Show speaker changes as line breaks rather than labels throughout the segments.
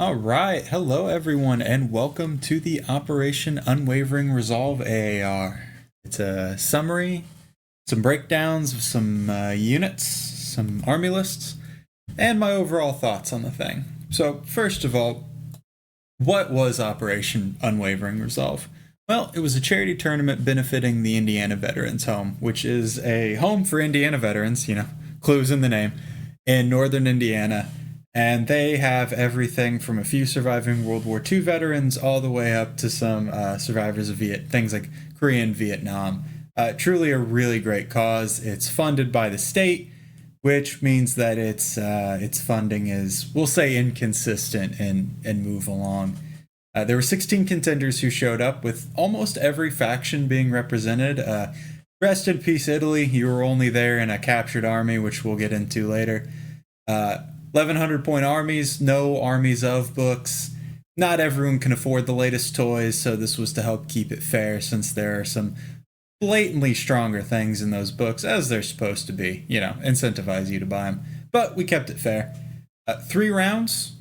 All right, hello everyone, and welcome to the Operation Unwavering Resolve AAR. It's a summary, some breakdowns of some units, some army lists, and my overall thoughts on the thing. So, first of all, what was Operation Unwavering Resolve? Well, it was a charity tournament benefiting the Indiana Veterans Home, which is a home for Indiana veterans, clues in the name, in northern Indiana. And they have everything from a few surviving World War II veterans all the way up to some survivors of things like Korean Vietnam. Truly a really great cause. It's funded by the state, which means that its funding is, we'll say, inconsistent and move along. There were 16 contenders who showed up, with almost every faction being represented. Rest in peace, Italy. You were only there in a captured army, which we'll get into later. 1,100 point armies, no armies of books. Not everyone can afford the latest toys, so this was to help keep it fair, since there are some blatantly stronger things in those books, as they're supposed to be, incentivize you to buy them. But we kept it fair. 3 rounds,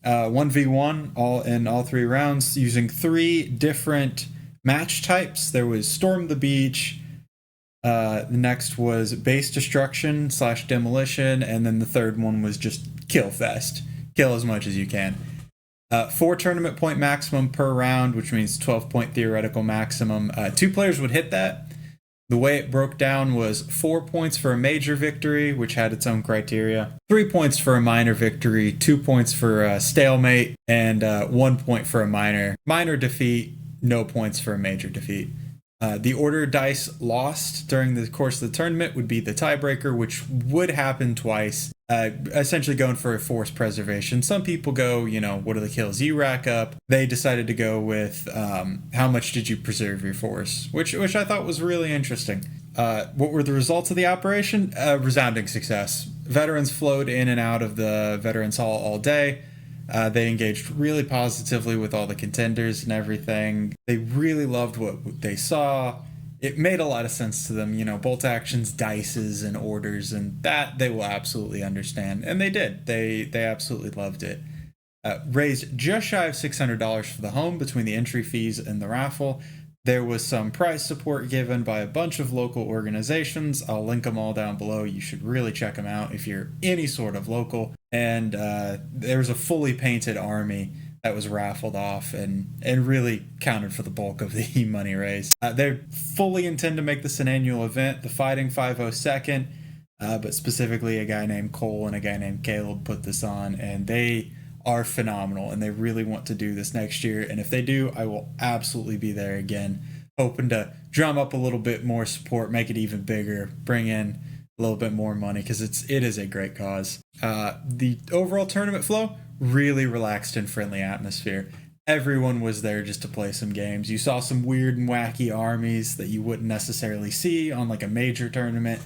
1v1, all 3 rounds, using 3 different match types. There was Storm the Beach, the next was base destruction / demolition, and then the third one was just kill fest. Kill as much as you can. 4 tournament point maximum per round, which means 12 point theoretical maximum. 2 players would hit that. The way it broke down was 4 points for a major victory, which had its own criteria, 3 points for a minor victory, 2 points for a stalemate, and 1 point for a minor defeat, no points for a major defeat. The order dice lost during the course of the tournament would be the tiebreaker, which would happen twice, essentially going for a force preservation. Some people go, what are the kills you rack up? They decided to go with how much did you preserve your force, which I thought was really interesting. What were the results of the operation? Resounding success. Veterans flowed in and out of the Veterans Hall all day. They engaged really positively with all the contenders and everything. They really loved what they saw. It made a lot of sense to them, bolt actions, dices, and orders, and that they will absolutely understand. And they did. They absolutely loved it. Raised just shy of $600 for the home between the entry fees and the raffle. There was some prize support given by a bunch of local organizations. I'll link them all down below. You should really check them out if you're any sort of local. And there was a fully painted army that was raffled off and really counted for the bulk of the money raised. They fully intend to make this an annual event. The Fighting 502nd, but specifically a guy named Cole and a guy named Caleb put this on, and they are phenomenal, and they really want to do this next year. And if they do, I will absolutely be there again, hoping to drum up a little bit more support, make it even bigger, bring in a little bit more money, because it is a great cause. The overall tournament flow, really relaxed and friendly atmosphere. Everyone was there just to play some games. You saw some weird and wacky armies that you wouldn't necessarily see on like a major tournament.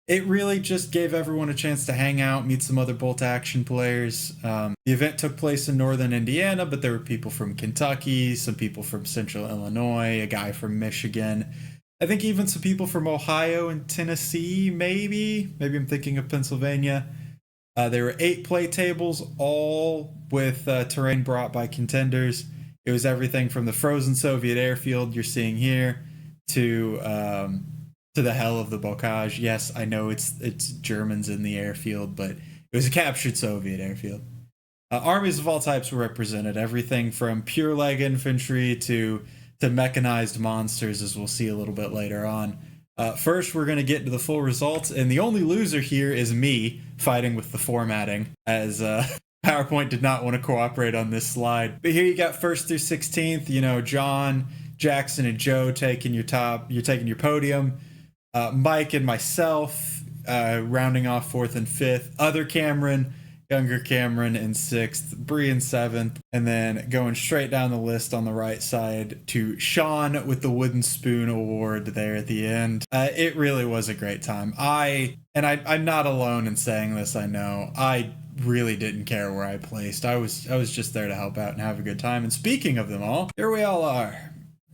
It really just gave everyone a chance to hang out, meet some other bolt action players. The event took place in northern Indiana, but there were people from Kentucky, some people from central Illinois, a guy from Michigan. I think even some people from Ohio and Tennessee, maybe I'm thinking of Pennsylvania. There were 8 play tables, all with terrain brought by contenders. It was everything from the frozen Soviet airfield you're seeing here to the hell of the Bocage. Yes, I know it's Germans in the airfield, but it was a captured Soviet airfield. Armies of all types were represented, everything from pure leg infantry to mechanized monsters, as we'll see a little bit later on. First, we're going to get to the full results, and the only loser here is me fighting with the formatting, as PowerPoint did not want to cooperate on this slide. But here you got 1st through 16th, John, Jackson, and Joe taking your podium. Mike and myself rounding off 4th and 5th. Other Cameron, younger Cameron in 6th. Bree in 7th. And then going straight down the list on the right side to Sean with the Wooden Spoon Award there at the end. It really was a great time. I'm not alone in saying this, I know. I really didn't care where I placed. I was just there to help out and have a good time. And speaking of them all, here we all are.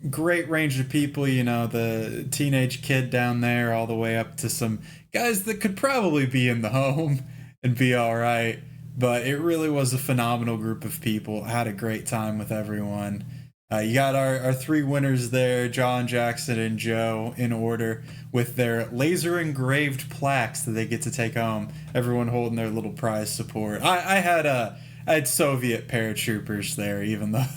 Great range of people, the teenage kid down there all the way up to some guys that could probably be in the home and be all right. but it really was a phenomenal group of people. I had a great time with everyone. You got our three winners there, John, Jackson, and Joe, in order, with their laser engraved plaques that they get to take home. Everyone holding their little prize support. I had Soviet paratroopers there, even though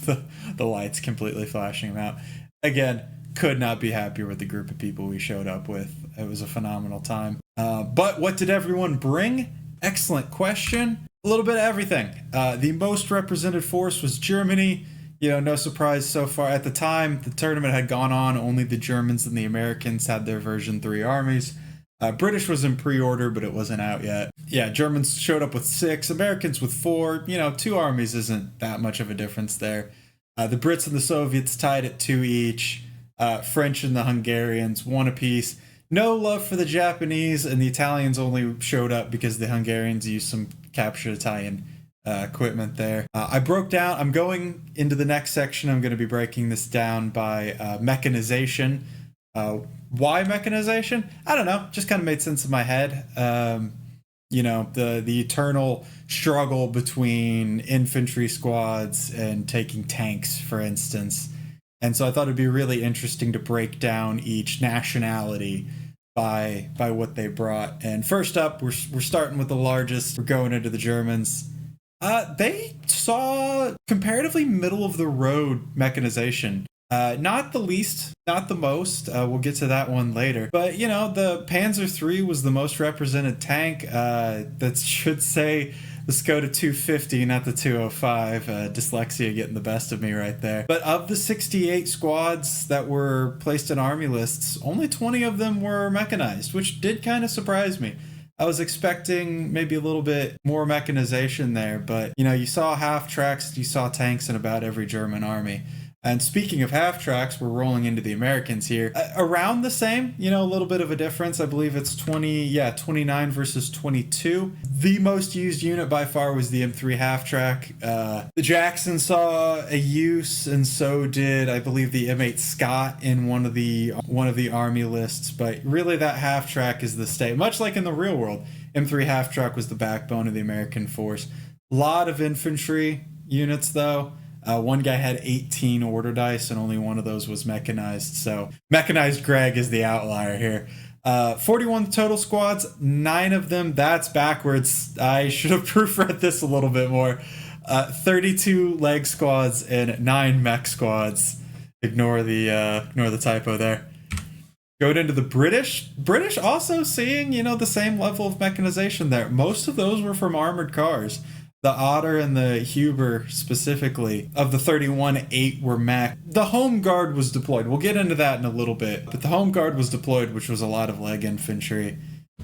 the lights completely flashing them out. Again, could not be happier with the group of people we showed up with. It was a phenomenal time. But what did everyone bring? Excellent question. A little bit of everything. The most represented force was Germany. You know, no surprise so far. At the time the tournament had gone on, only the Germans and the Americans had their version 3 armies. British was in pre-order, but it wasn't out yet. Yeah, Germans showed up with 6, Americans with 4. You know, 2 armies isn't that much of a difference there. The Brits and the Soviets tied at 2 each. French and the Hungarians 1 apiece. No love for the Japanese, and the Italians only showed up because the Hungarians used some captured Italian equipment there. I broke down, I'm going into the next section, I'm going to be breaking this down by mechanization. Why mechanization? I don't know, just kind of made sense in my head. You know, the eternal struggle between infantry squads and taking tanks, for instance. And so I thought it'd be really interesting to break down each nationality by what they brought. And first up, we're starting with the largest. We're going into the Germans. They saw comparatively middle of the road mechanization. Not the least, not the most. We'll get to that one later. But, you know, the Panzer III was the most represented tank. That should say the Skoda 250, not the 205. Dyslexia getting the best of me right there. But of the 68 squads that were placed in army lists, only 20 of them were mechanized, which did kind of surprise me. I was expecting maybe a little bit more mechanization there, but, you know, you saw half tracks, you saw tanks in about every German army. And speaking of half tracks, we're rolling into the Americans here. Around the same, you know, a little bit of a difference. I believe it's 29 versus 22. The most used unit by far was the M3 half track. The Jackson saw a use, and so did, I believe, the M8 Scott in one of the army lists. But really, that half track is the state. Much like in the real world, M3 half track was the backbone of the American force. A lot of infantry units, though. One guy had 18 order dice, and only one of those was mechanized. So mechanized Greg is the outlier here. 41 total squads, 9 of them. That's backwards. I should have proofread this a little bit more. 32 leg squads and 9 mech squads. Ignore the typo there. Going into the British. British also seeing, you know, the same level of mechanization there. Most of those were from armored cars. The Otter and the Huber specifically, of the 31, 8 were mech. The Home Guard was deployed. We'll get into that in a little bit. But the Home Guard was deployed, which was a lot of leg infantry.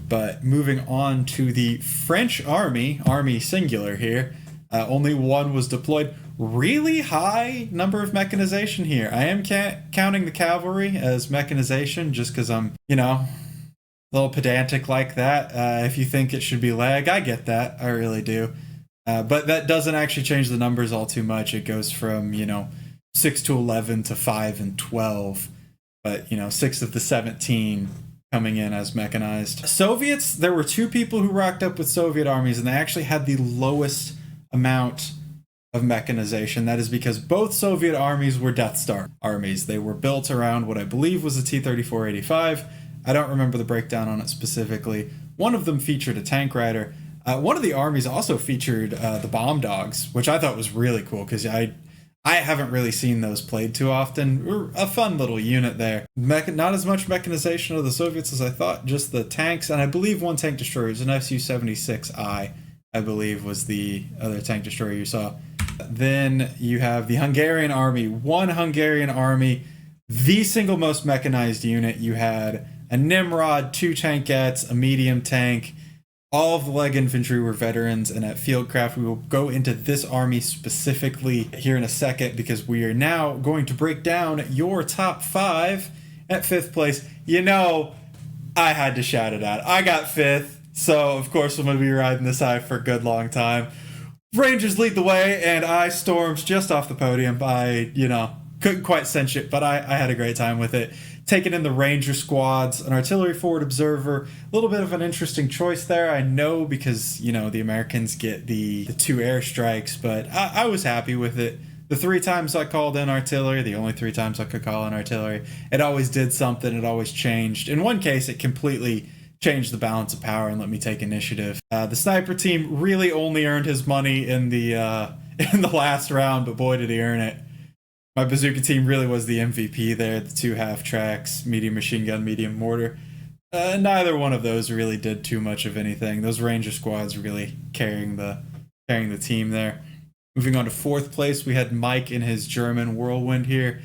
But moving on to the French army singular here, only 1 was deployed. Really high number of mechanization here. I am counting the cavalry as mechanization just because I'm, you know, a little pedantic like that. If you think it should be leg, I get that. I really do. But that doesn't actually change the numbers all too much. It goes from, you know, 6 to 11 to 5 and 12. But, you know, 6 of the 17 coming in as mechanized. Soviets, there were 2 people who rocked up with Soviet armies, and they actually had the lowest amount of mechanization. That is because both Soviet armies were Death Star armies. They were built around what I believe was a T-34-85. I don't remember the breakdown on it specifically. One of them featured a tank rider. One of the armies also featured the bomb dogs, which I thought was really cool because I haven't really seen those played too often. A fun little unit there. Not as much mechanization of the Soviets as I thought, just the tanks, and I believe 1 tank destroyer. It was an Su-76I, I believe, was the other tank destroyer you saw. Then you have the Hungarian army. 1 Hungarian army, the single most mechanized unit. You had a Nimrod, 2 tankettes, a medium tank. All of the leg infantry were veterans, and at Fieldcraft, we will go into this army specifically here in a second because we are now going to break down your top 5 at 5th place. You know, I had to shout it out. I got 5th, so of course I'm going to be riding this high for a good long time. Rangers lead the way, and I stormed just off the podium. I, you know, couldn't quite cinch it, but I had a great time with it. taking in the Ranger squads, an artillery forward observer. A little bit of an interesting choice there, I know, because, you know, the Americans get the 2 airstrikes, but I was happy with it. The 3 times I called in artillery, the only 3 times I could call in artillery, it always did something, it always changed. In one case, it completely changed the balance of power and let me take initiative. The sniper team really only earned his money in the last round, but boy did he earn it. My bazooka team really was the MVP there. The 2 half-tracks, medium machine gun, medium mortar. Neither one of those really did too much of anything. Those Ranger squads really carrying the team there. Moving on to 4th place, we had Mike in his German Whirlwind here.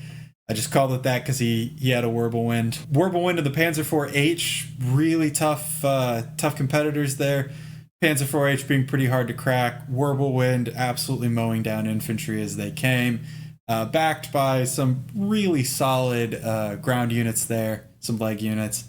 I just called it that because he had a Whirlwind. Whirlwind and the Panzer IV-H, really tough competitors there. Panzer IV-H being pretty hard to crack. Whirlwind absolutely mowing down infantry as they came. Backed by some really solid ground units there, some leg units.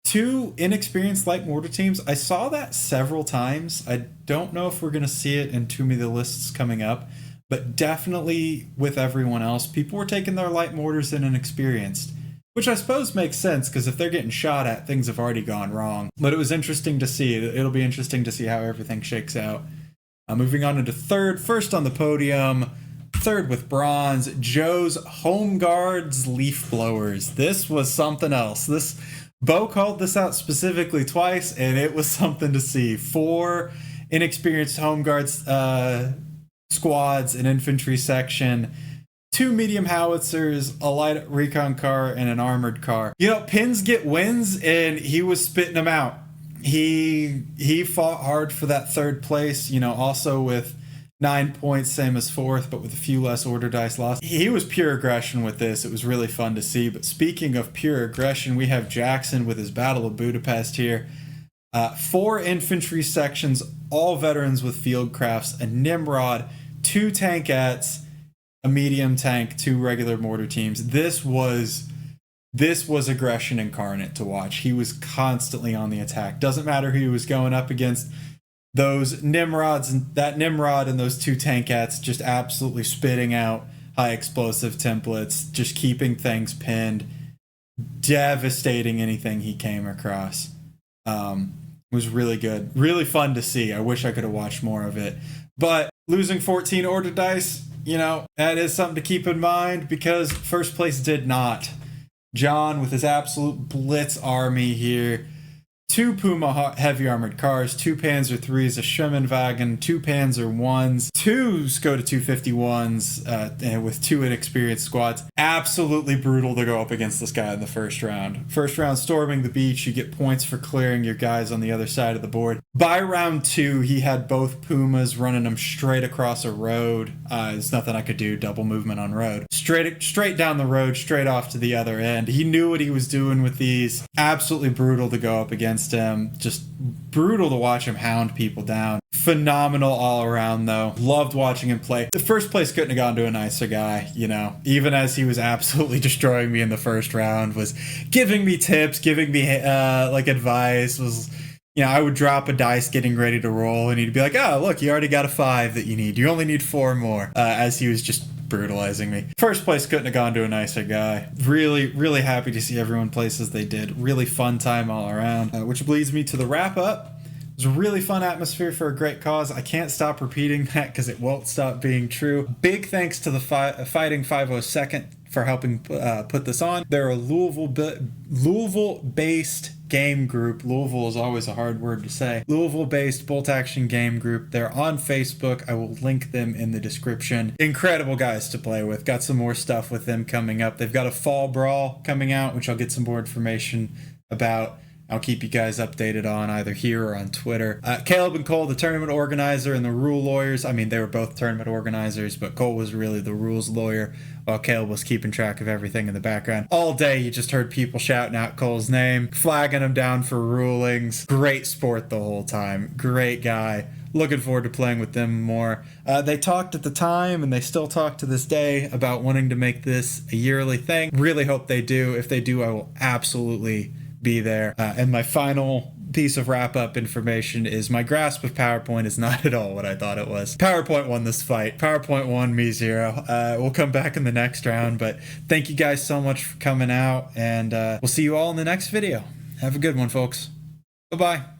2 inexperienced light mortar teams. I saw that several times. I don't know if we're going to see it in too many of the lists coming up, but definitely with everyone else, people were taking their light mortars in inexperienced, which I suppose makes sense because if they're getting shot at, things have already gone wrong. But it was interesting to see. It'll be interesting to see how everything shakes out. Moving on into 3rd, first on the podium, 3rd with bronze, Joe's Home Guards Leaf Blowers. This was something else. Bo called this out specifically twice, and it was something to see. 4 inexperienced Home Guards squads, an infantry section, 2 medium howitzers, a light recon car, and an armored car. You know, pins get wins, and he was spitting them out. He fought hard for that 3rd place, you know, also with 9 points, same as 4th, but with a few less order dice lost. He was pure aggression with this. It was really fun to see. But speaking of pure aggression, we have Jackson with his Battle of Budapest here. 4 infantry sections, all veterans with field crafts, a Nimrod, 2 tankettes, a medium tank, 2 regular mortar teams. This was aggression incarnate to watch. He was constantly on the attack. Doesn't matter who he was going up against. Those Nimrods and that Nimrod and those 2 tankettes just absolutely spitting out high explosive templates, just keeping things pinned, devastating anything he came across. Was really good, really fun to see. I wish I could have watched more of it, but losing 14 order dice, you know, that is something to keep in mind because 1st place did not. John with his absolute blitz army here. 2 Puma heavy armored cars, 2 Panzer IIIs, a Schwimmenwagen, 2 Panzer Is, 2 Skoda 251s, and with 2 inexperienced squads. Absolutely brutal to go up against this guy in the 1st round. 1st round, storming the beach, you get points for clearing your guys on the other side of the board. By round 2, he had both Pumas running them straight across a road. There's nothing I could do, double movement on road. Straight down the road, straight off to the other end. He knew what he was doing with these. Absolutely brutal to go up against him. Just brutal to watch him hound people down. Phenomenal all around though. Loved watching him play. The 1st place couldn't have gone to a nicer guy, you know. Even as he was absolutely destroying me in the 1st round, was giving me tips, giving me like advice, was, you know, I would drop a dice getting ready to roll and he'd be like, oh, look, you already got a 5 that you need. You only need 4 more. As he was just brutalizing me. 1st place couldn't have gone to a nicer guy. Really, really happy to see everyone place as they did. Really fun time all around. Which leads me to the wrap up. It was a really fun atmosphere for a great cause. I can't stop repeating that because it won't stop being true. Big thanks to the Fighting 502nd for helping put this on. They're a Louisville-based game group. Louisville is always a hard word to say. Louisville-based bolt action game group. They're on Facebook. I will link them in the description. Incredible guys to play with. Got some more stuff with them coming up. They've got a fall brawl coming out, which I'll get some more information about. I'll keep you guys updated on either here or on Twitter. Caleb and Cole, the tournament organizer, and the rule lawyers. I mean, they were both tournament organizers, but Cole was really the rules lawyer while Caleb was keeping track of everything in the background. All day, you just heard people shouting out Cole's name, flagging him down for rulings. Great sport the whole time. Great guy. Looking forward to playing with them more. They talked at the time, and they still talk to this day, about wanting to make this a yearly thing. Really hope they do. If they do, I will absolutely be there. And my final piece of wrap-up information is my grasp of PowerPoint is not at all what I thought it was. PowerPoint won this fight. PowerPoint won, me 0. We'll come back in the next round, but thank you guys so much for coming out, and we'll see you all in the next video. Have a good one, folks. Bye-bye.